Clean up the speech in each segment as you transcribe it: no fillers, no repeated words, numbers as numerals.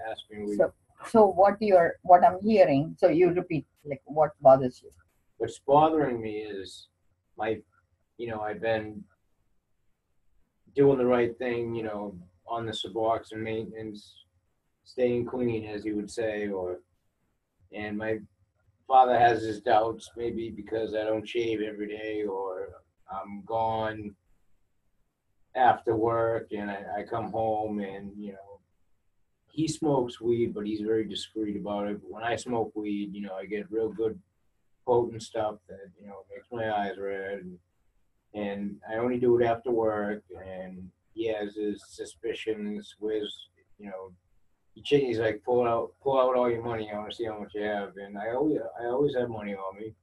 ask me. So what I'm hearing, so you repeat, like, what bothers you? What's bothering me is I've been doing the right thing, on the Suboxone maintenance, staying clean, as you would say, and my father has his doubts, maybe because I don't shave every day, or I'm gone after work and I come home and, he smokes weed, but he's very discreet about it. But when I smoke weed, I get real good potent stuff that, makes my eyes red. And I only do it after work. And he has his suspicions, he's like, pull out all your money. I want to see how much you have. And I always have money on me,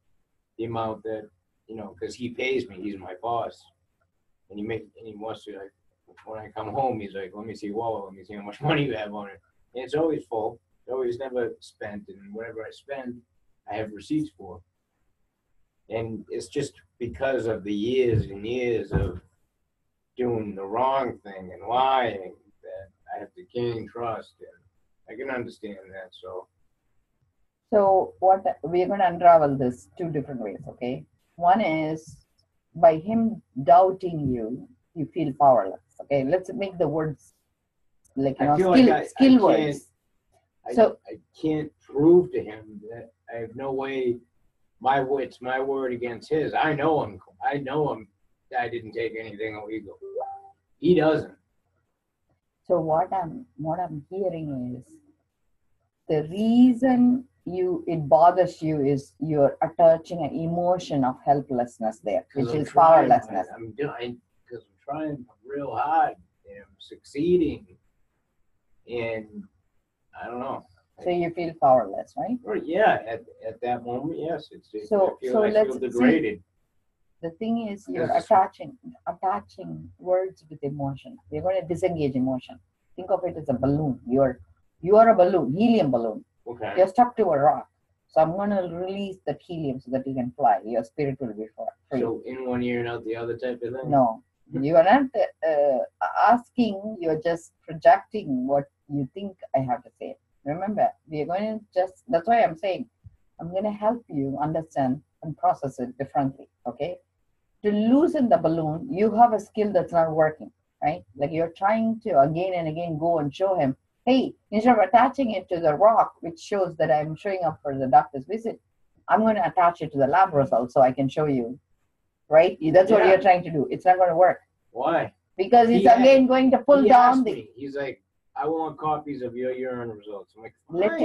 the amount that, because he pays me. He's my boss. And he wants to, like, when I come home, he's like, let me see how much money you have on it. And it's always full. It's always never spent. And whatever I spend, I have receipts for. And it's just because of the years and years of doing the wrong thing and lying that I have to gain trust. And I can understand that. So what we're going to unravel this two different ways, okay? One is, by him doubting you, you feel powerless. Okay, let's make the words like, skill words. I can't prove to him that I have no way. It's my word against his. I know him. I didn't take anything illegal. He doesn't. So what I'm hearing is, the reason it bothers you is you're attaching an emotion of helplessness there, which is powerlessness. Because I'm trying real hard and I'm succeeding, and I don't know. So you feel powerless, right? Or yeah, at that moment, yes. I feel degraded. The thing is, you're attaching words with emotion. We're going to disengage emotion. Think of it as a balloon. You are a balloon, helium balloon. Okay. You're stuck to a rock. So I'm going to release that helium so that you can fly. Your spirit will be free. So in one ear and out the other type of thing? No. You are not asking, you're just projecting what you think I have to say. Remember, we're going to that's why I'm saying, I'm going to help you understand and process it differently, okay? To loosen the balloon, you have a skill that's not working, right? Like, you're trying to again and again go and show him, hey, instead of attaching it to the rock, which shows that I'm showing up for the doctor's visit, I'm going to attach it to the lab results so I can show you, right? That's what you're trying to do. It's not going to work. Why? Because he's again going to pull down He's like, I want copies of your urine results. I'm like, let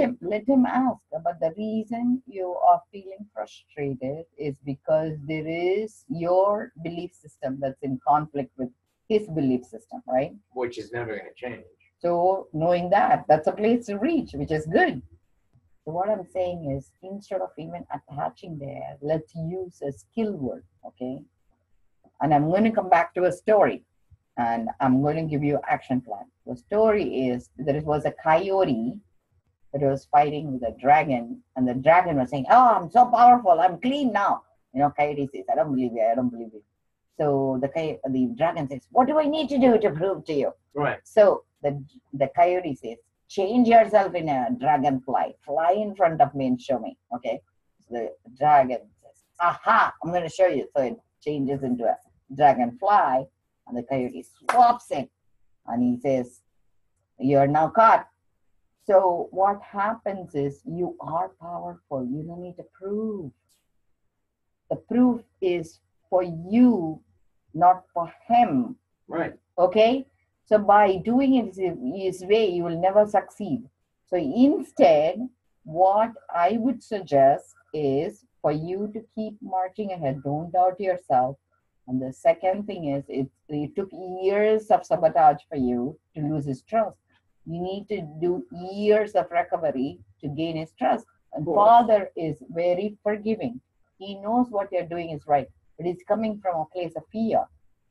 him ask. But the reason you are feeling frustrated is because there is your belief system that's in conflict with his belief system, right? Which is never going to change. So knowing that's a place to reach, which is good. So what I'm saying is, instead of even attaching there, let's use a skill word, okay? And I'm going to come back to a story. And I'm going to give you an action plan. The story is, there was a coyote that was fighting with a dragon, and the dragon was saying, oh, I'm so powerful, I'm clean now. Coyote says, I don't believe you. So the dragon says, what do I need to do to prove to you? Right. So the coyote says, change yourself in a dragonfly, fly in front of me and show me. Okay. So the dragon says, aha, I'm going to show you. So it changes into a dragonfly. And the coyote swaps it, and he says, you're now caught. So what happens is, you are powerful. You don't need to prove. The proof is for you, not for him. Right. Okay? So by doing it his way, you will never succeed. So instead, what I would suggest is for you to keep marching ahead. Don't doubt yourself. And the second thing is, it took years of sabotage for you to lose his trust. You need to do years of recovery to gain his trust. And Father is very forgiving. He knows what you're doing is right, but it's coming from a place of fear.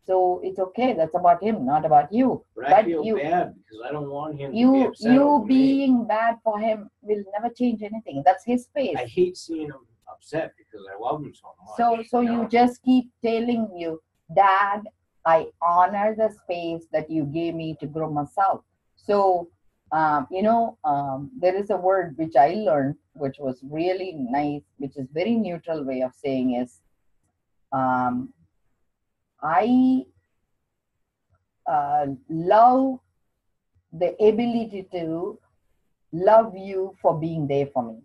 So it's okay. That's about him, not about you. But I feel bad because I don't want him to be upset. You being bad for him will never change anything. That's his space. I hate seeing him upset because I love him so much. So you just keep telling you, Dad, I honor the space that you gave me to grow myself. So There is a word which I learned, which was really nice, which is very neutral way of saying is, um, I love the ability to love you for being there for me.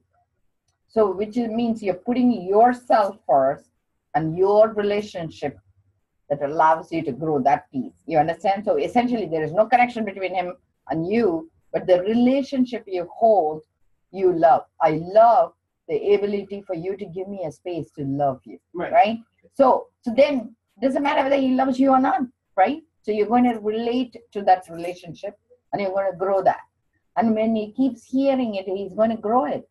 So, which means you're putting yourself first and your relationship that allows you to grow that piece. You understand? So, essentially, there is no connection between him and you, but the relationship you hold, you love. I love the ability for you to give me a space to love you, right? So then it doesn't matter whether he loves you or not, right? So you're going to relate to that relationship and you're going to grow that. And when he keeps hearing it, he's going to grow it.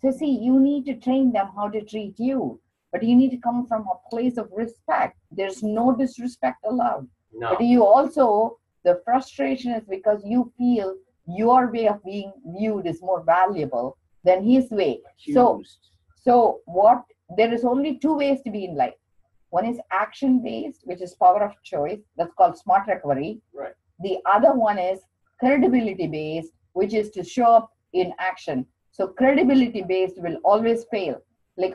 So see, you need to train them how to treat you, but you need to come from a place of respect. There's no disrespect allowed. No. But you also, the frustration is because you feel your way of being viewed is more valuable than his way. So what, there is only two ways to be in life. One is action-based, which is power of choice. That's called smart recovery. Right. The other one is credibility-based, which is to show up in action. So credibility-based will always fail. Like,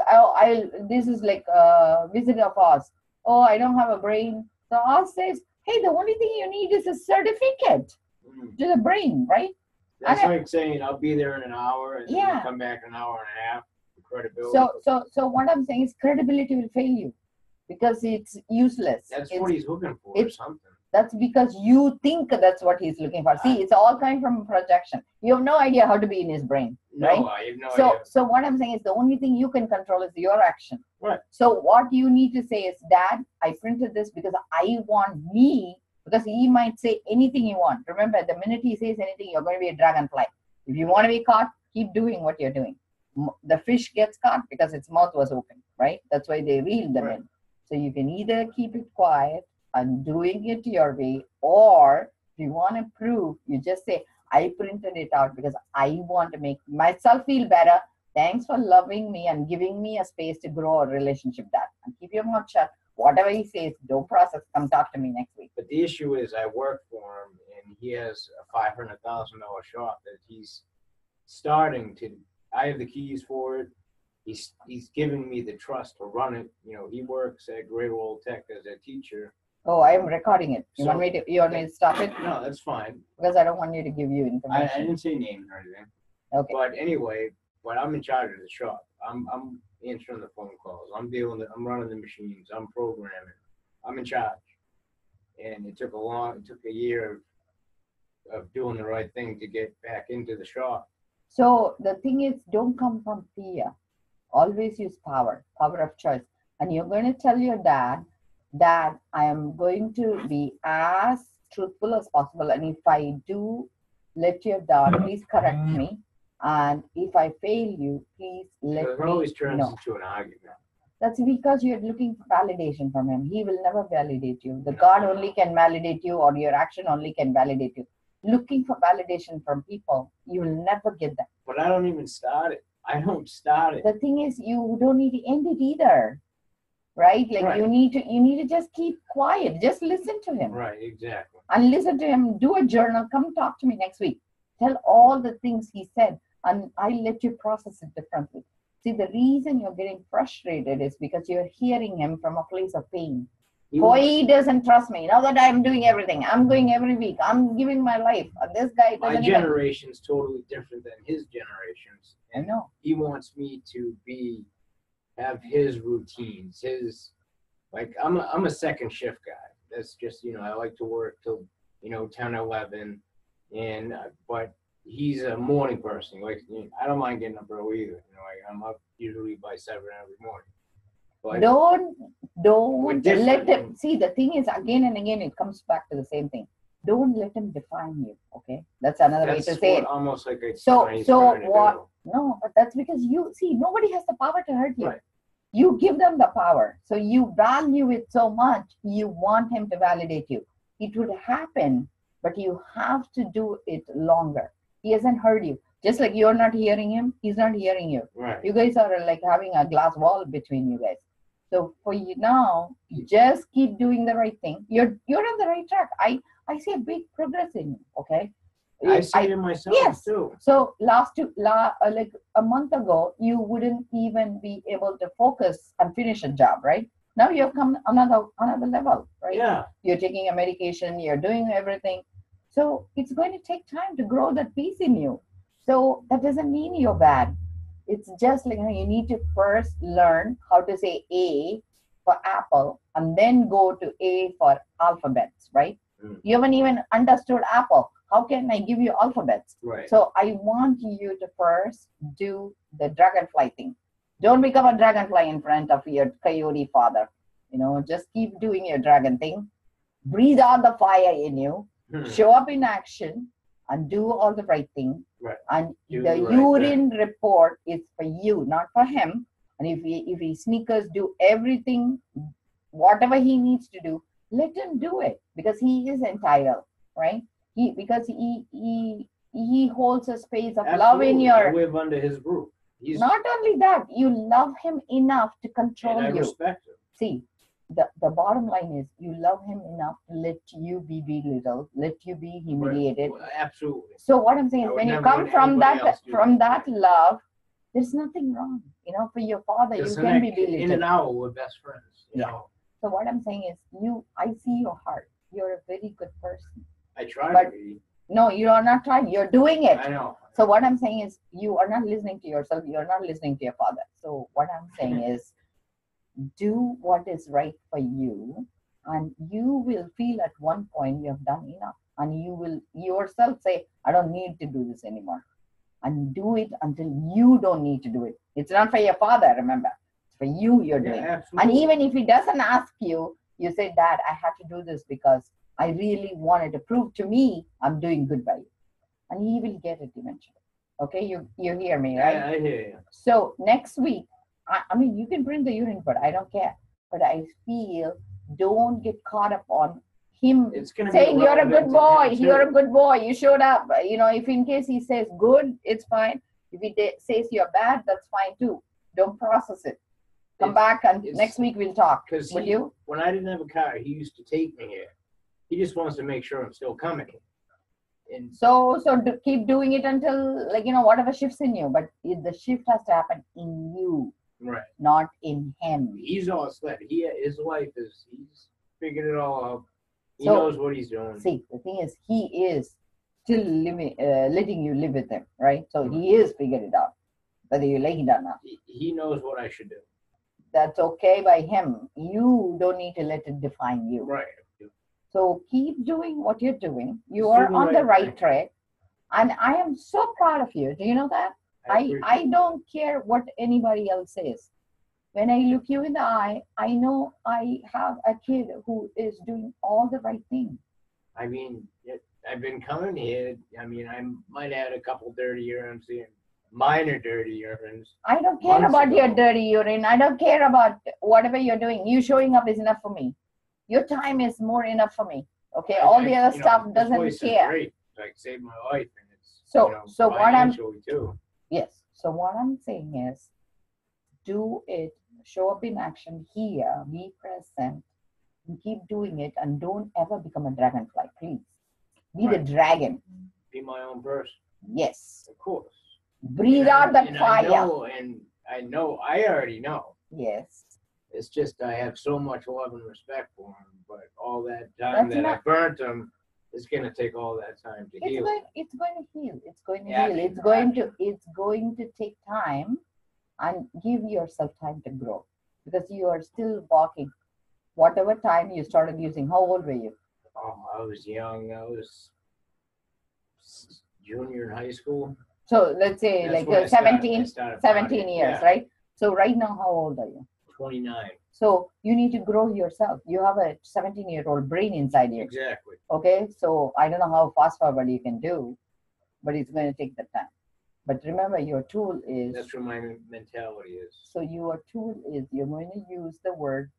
this is like a Wizard of Oz. Oh, I don't have a brain. So Oz says, hey, the only thing you need is a certificate to the brain, right? That's like saying I'll be there in an hour and then come back an hour and a half. Credibility. So what I'm saying is credibility will fail you because it's useless. That's what he's looking for or something. That's because you think that's what he's looking for. See, it's all coming from projection. You have no idea how to be in his brain, right? No, I have no idea. So what I'm saying is the only thing you can control is your action. Right. So what you need to say is, Dad, I printed this because I want me, because he might say anything you want. Remember, the minute he says anything, you're going to be a dragonfly. If you want to be caught, keep doing what you're doing. The fish gets caught because its mouth was open, right? That's why they reeled them in. So you can either keep it quiet and doing it your way, or if you want to prove, you just say, I printed it out because I want to make myself feel better. Thanks for loving me and giving me a space to grow a relationship. That, and keep your mouth shut. Whatever he says, don't process. Come talk to me next week. But the issue is, I work for him, and he has a $500,000 shop that he's starting to. I have the keys for it. He's given me the trust to run it. You know, he works at Great Wall Tech as a teacher. Oh, I am recording it. You want me to stop it? No, that's fine. Because I don't want you to give you information. I didn't say names or anything. Okay. But anyway, I'm in charge of the shop. I'm answering the phone calls. I'm running the machines. I'm programming. I'm in charge. And it took a year of doing the right thing to get back into the shop. So the thing is, don't come from fear. Always use power of choice. And you're going to tell your dad that I am going to be as truthful as possible. And if I do let you down, please correct me. And if I fail you, please let me know. It always turns into an argument. That's because you're looking for validation from him. He will never validate you. The God only can validate you, or your action only can validate you. Looking for validation from people, you will never get that. But I don't even start it. I don't start it. The thing is, you don't need to end it either, right? Like you need to just keep quiet. Just listen to him. Right, exactly. And listen to him. Do a journal. Come talk to me next week. Tell all the things he said, and I'll let you process it differently. See, the reason you're getting frustrated is because you're hearing him from a place of pain. He doesn't trust me. Now that I'm doing everything, I'm going every week, I'm giving my life. And this guy doesn't. My generation's totally different than his generations. And I know. He wants me to have his routines. I'm a second shift guy. That's just, I like to work till 10, 11, but he's a morning person. Like, I don't mind getting up early either. I'm up usually by 7 every morning. But don't let him see. The thing is, again and again, it comes back to the same thing. Don't let him define you. Okay, that's another way to say it. Almost like so what? No, but that's because you see, nobody has the power to hurt you. Right. You give them the power, so you value it so much. You want him to validate you. It would happen, but you have to do it longer. He hasn't heard you. Just like you're not hearing him, he's not hearing you. Right. You guys are like having a glass wall between you guys. So for you now, just keep doing the right thing. You're on the right track. I see a big progress in you, okay? I see it in myself yes. too. So like a month ago, you wouldn't even be able to focus and finish a job, right? Now you have come another level, right? Yeah. You're taking a medication, you're doing everything. So it's going to take time to grow that piece in you. So that doesn't mean you're bad. It's just like, you need to first learn how to say A for apple and then go to A for alphabets, right? You haven't even understood apple. How can I give you alphabets? Right. So I want you to first do the dragonfly thing. Don't become a dragonfly in front of your coyote father. Just keep doing your dragon thing. Breathe out the fire in you. Show up in action and do all the right thing. Right. And Do the the right urine report is for you, not for him. And if he sneakers do everything, whatever he needs to do, let him do it because he is entitled, right? Because he holds a space of love in Absolutely. your. I live under his roof. He's Not only that, you love him enough to control and I you. respect him. See, the bottom line is you love him enough to let you be belittled, let you be humiliated. Well, absolutely. So what I'm saying I is would when you never come let from anybody that else do that. love, there's nothing wrong. For your father, you Because can be in belittled. and out, we're best friends. You Yeah. know, So what I'm saying is I see your heart. You're a very good person. I try But- to be. No, you are not trying. You're doing it. I know. So what I'm saying is you are not listening to yourself. You're not listening to your father. So what I'm saying is do what is right for you, and you will feel at one point you have done enough, and you will yourself say, I don't need to do this anymore, and do it until you don't need to do it. It's not for your father, remember. It's for you you're doing. Yeah, And absolutely. even if he doesn't ask you, you say, Dad, I had to do this because I really wanted to prove to me I'm doing good by you. And he will get it eventually. Okay, you hear me, right? I hear you. So next week, I mean, you can bring the urine report. I don't care. But I feel don't get caught up on him It's gonna be saying you're a good irrelevant to boy. him, You're a too. good boy. You showed up. If in case he says good, it's fine. If he says you're bad, that's fine too. Don't process it. Come back and next week we'll talk. Because Will you? when I didn't have a car, he used to take me here. He just wants to make sure I'm still coming. And So keep doing it until whatever shifts in you. But the shift has to happen in you, right, not in him. he's all set. His life is he's figured it all out. He So- knows what he's doing. See, the thing is, he is still letting you live with him, right? So he is figured it out, whether you like it or not. He knows what I should do. That's okay by him. You don't need to let it define you. Right. So keep doing what you're doing. You Just do are the on the right right track, and I am so proud of you. Do you know that? I don't care what anybody else says. When I look you in the eye, I know I have a kid who is doing all the right thing. I mean, I've been coming here. I mean, I might add a couple dirty urines here. Minor dirty urines. I don't care Months about your ago. dirty urine. I don't care about whatever you're doing. You showing up is enough for me. Your time is more enough for me. Okay, all the other stuff this doesn't place is care. great. Like saved my life, and it's So what I'm financially too. yes. So what I'm saying is, do it. Show up in action here. Be present. And keep doing it, and don't ever become a dragonfly, please. Be the Right. dragon. Be my own person, Yes. of course. Breathe out that fire. I know. I already know. Yes. It's just I have so much love and respect for him, but all that time That's that I not- burnt him, it's gonna take all that time to heal. It's going to heal. It's going to Yeah, heal. It's going to take time, and give yourself time to grow, because you are still walking. Whatever time you started using, how old were you? Oh, I was young. I was junior in high school. So let's say That's like when I started- 17, I started 17 partying. years, Yeah, right? So right now, how old are you? 29. So you need to grow yourself. You have a 17-year-old brain inside you. Exactly. Okay, so I don't know how fast forward you can do, but it's going to take the time. But remember, your tool is, That's where my mentality is. so your tool is you're going to use the word,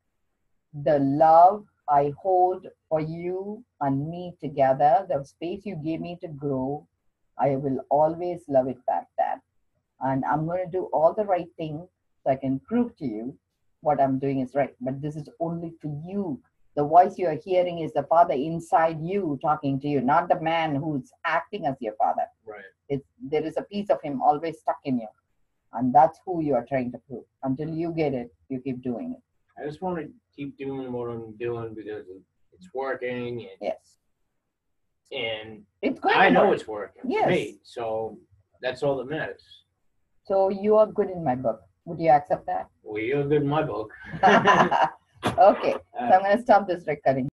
the love I hold for you and me together, the space you gave me to grow, I will always love it back, Dad. And I'm going to do all the right things so I can prove to you what I'm doing is right. But this is only for you. The voice you are hearing is the Father inside you talking to you, not the man who's acting as your Father. Right. There is a piece of him always stuck in you. And that's who you are trying to prove. Until you get it, you keep doing it. I just want to keep doing what I'm doing because it's working, Yes. and It's going I to know work. it's working Yes. for me. So that's all that matters. So you are good in my book. Would you accept that? Well, you're good in my book. Okay. So I'm going to stop this recording.